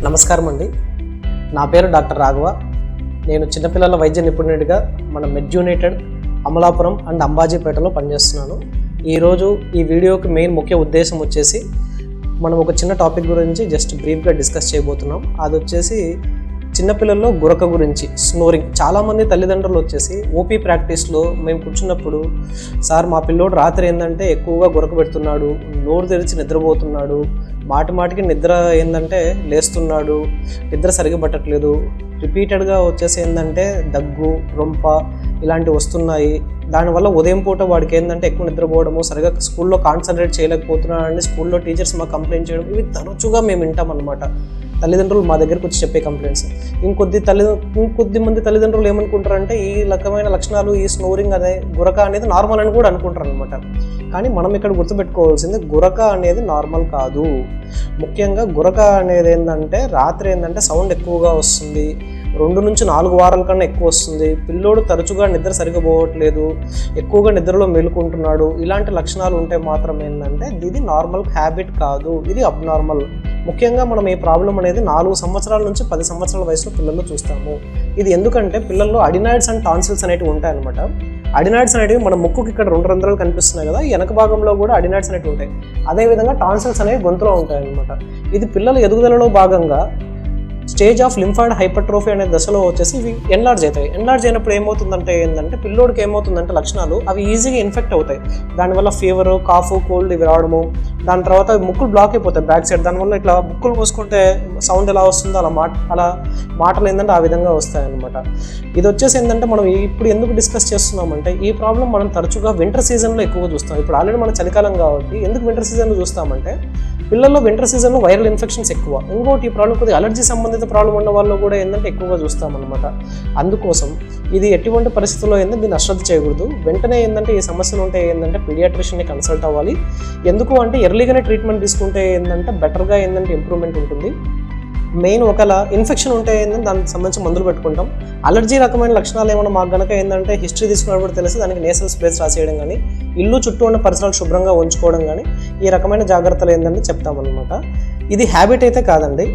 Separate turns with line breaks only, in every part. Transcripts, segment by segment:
నమస్కారం అండి. నా పేరు డాక్టర్ రాఘవ. నేను చిన్నపిల్లల వైద్య నిపుణుడిగా మన మెడ్యూనేటెడ్ అమలాపురం అండ్ అంబాజీపేటలో పనిచేస్తున్నాను. ఈరోజు ఈ వీడియోకి మెయిన్ ముఖ్య ఉద్దేశం వచ్చేసి మనం ఒక చిన్న టాపిక్ గురించి జస్ట్ బ్రీఫ్గా డిస్కస్ చేయబోతున్నాం. అది వచ్చేసి చిన్నపిల్లల్లో గురక గురించి, స్నోరింగ్. చాలామంది తల్లిదండ్రులు వచ్చేసి ఓపీ ప్రాక్టీస్లో మేము కూర్చున్నప్పుడు, సార్ మా పిల్లోడు రాత్రి ఏంటంటే ఎక్కువగా గురక పెడుతున్నాడు, నోరు తెరిచి నిద్రపోతున్నాడు, మాటికి నిద్ర ఏంటంటే లేస్తున్నాడు, నిద్ర సరిగా పట్టట్లేదు, రిపీటెడ్గా వచ్చేసి ఏంటంటే దగ్గు, రొంప ఇలాంటివి వస్తున్నాయి, దానివల్ల ఉదయం పూట వాడికి ఏంటంటే ఎక్కువ నిద్రపోవడము, సరిగా స్కూల్లో కాన్సన్ట్రేట్ చేయలేకపోతున్నాడు అని స్కూల్లో టీచర్స్ మాకు కంప్లైంట్ చేయడం, ఇవి తరచుగా మేము వింటాం అన్నమాట. తల్లిదండ్రులు మా దగ్గరికి వచ్చి చెప్పే కంప్లైంట్స్. ఇంకొద్ది మంది తల్లిదండ్రులు ఏమనుకుంటారంటే ఈ రకమైన లక్షణాలు, ఈ స్నోరింగ్ అనే గురక అనేది నార్మల్ అని కూడా అనుకుంటారు అనమాట. కానీ మనం ఇక్కడ గుర్తుపెట్టుకోవాల్సింది, గురక అనేది నార్మల్ కాదు. ముఖ్యంగా గురక అనేది ఏంటంటే రాత్రి ఏంటంటే సౌండ్ ఎక్కువగా వస్తుంది, 2 నుంచి 4 వారాల కన్నా ఎక్కువ వస్తుంది, పిల్లోడు తరచుగా నిద్ర సరిగా పోవట్లేదు, ఎక్కువగా నిద్రలో మేలుకుంటున్నాడు, ఇలాంటి లక్షణాలు ఉంటే మాత్రం ఏంటంటే ఇది నార్మల్ హ్యాబిట్ కాదు, ఇది అబ్నార్మల్. ముఖ్యంగా మనం ఈ ప్రాబ్లం అనేది 4 సంవత్సరాల నుంచి 10 సంవత్సరాల వయసులో పిల్లల్లో చూస్తాము. ఇది ఎందుకంటే పిల్లల్లో అడినాయిడ్స్ అండ్ టాన్సిల్స్ అనేవి ఉంటాయన్నమాట. అడినాయిడ్స్ అనేవి మన ముక్కుకి ఇక్కడ 2 రంధ్రాలు కనిపిస్తున్నాయి కదా, వెనక భాగంలో కూడా అడినాయిడ్స్ అనేవి ఉంటాయి. అదేవిధంగా టాన్సిల్స్ అనేవి గొంతులో ఉంటాయన్నమాట. ఇది పిల్లల ఎదుగుదలలో భాగంగా స్టేజ్ ఆఫ్ లింఫాయిడ్ హైపర్ట్రోఫీ అనే దశలో వచ్చేసి ఇవి ఎన్లార్జ్ అవుతాయి. ఎన్లార్జ్ అయినప్పుడు ఏమవుతుందంటే ఏంటంటే పిల్లోడికి ఏమవుతుందంటే లక్షణాలు అవి ఈజీగా ఇన్ఫెక్ట్ అవుతాయి. దానివల్ల ఫీవర్, కాఫ్, కోల్డ్ ఇవి రావడము, దాని తర్వాత ముక్కులు బ్లాక్ అయిపోతాయి బ్యాక్ సైడ్. దానివల్ల ఇట్లా ముక్కులు పోసుకుంటే సౌండ్ ఎలా వస్తుందో అలా మాటలు ఏంటంటే ఆ విధంగా వస్తాయి అన్నమాట. ఇది వచ్చేసి ఏంటంటే మనం ఇప్పుడు ఎందుకు డిస్కస్ చేస్తున్నామంటే ఈ ప్రాబ్లం మనం తరచుగా వింటర్ సీజన్లో ఎక్కువగా చూస్తాం. ఇప్పుడు ఆల్రెడీ మన చలికాలం కాబట్టి ఎందుకు వింటర్ సీజన్లో చూస్తామంటే పిల్లల్లో వింటర్ సీజన్లో వైరల్ ఇన్ఫెక్షన్స్ ఎక్కువ. ఇంకోటి ఈ ప్రాబ్లం కొద్దిగా అలర్జీ సంబంధిత ప్రాబ్లం ఉన్న వాళ్ళు కూడా ఏంటంటే ఎక్కువగా చూస్తామన్నమాట. అందుకోసం ఇది ఎటువంటి పరిస్థితుల్లో ఏంటంటే దీన్ని అశ్రద్ధ చేయకూడదు. వెంటనే ఏంటంటే ఈ సమస్యలు ఉంటే ఏంటంటే పీడియాట్రిషియన్ని కన్సల్ట్ అవ్వాలి. ఎందుకు అంటే ఎర్లీగానే ట్రీట్మెంట్ తీసుకుంటే ఏంటంటే బెటర్గా ఏంటంటే ఇంప్రూవ్మెంట్ ఉంటుంది. మెయిన్ ఒకవేళ ఇన్ఫెక్షన్ ఉంటే ఏంటంటే దానికి సంబంధించి మందులు పెట్టుకుంటాం. అలర్జీ రకమైన లక్షణాలు ఏమైనా మాకు కనుక ఏంటంటే హిస్టరీ తీసుకున్నప్పుడు తెలిసి దానికి నేసల్ స్ప్రేస్ రాసేయడం కానీ, ఇల్లు చుట్టూ ఉన్న పరిసరాలు శుభ్రంగా ఉంచుకోవడం కానీ, ఈ రకమైన జాగ్రత్తలు ఏంటంటే చెప్తామన్నమాట. ఇది హ్యాబిట్ అయితే కాదండి.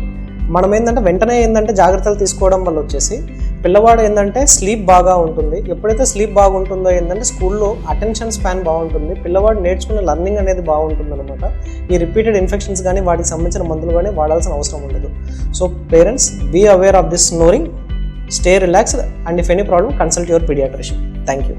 మనం ఏంటంటే వెంటనే ఏంటంటే జాగ్రత్తలు తీసుకోవడం వల్ల వచ్చేసి పిల్లవాడు ఏంటంటే స్లీప్ బాగా ఉంటుంది. ఎప్పుడైతే స్లీప్ బాగుంటుందో ఏంటంటే స్కూల్లో అటెన్షన్ స్పాన్ బాగుంటుంది, పిల్లవాడు నేర్చుకునే లర్నింగ్ అనేది బాగుంటుంది అనమాట. ఈ రిపీటెడ్ ఇన్ఫెక్షన్స్ కానీ వాటికి సంబంధించిన మందులు కానీ వాడాల్సిన అవసరం ఉండదు. So parents, be aware of this snoring, stay relaxed, and if any problem consult your paediatrician. Thank you.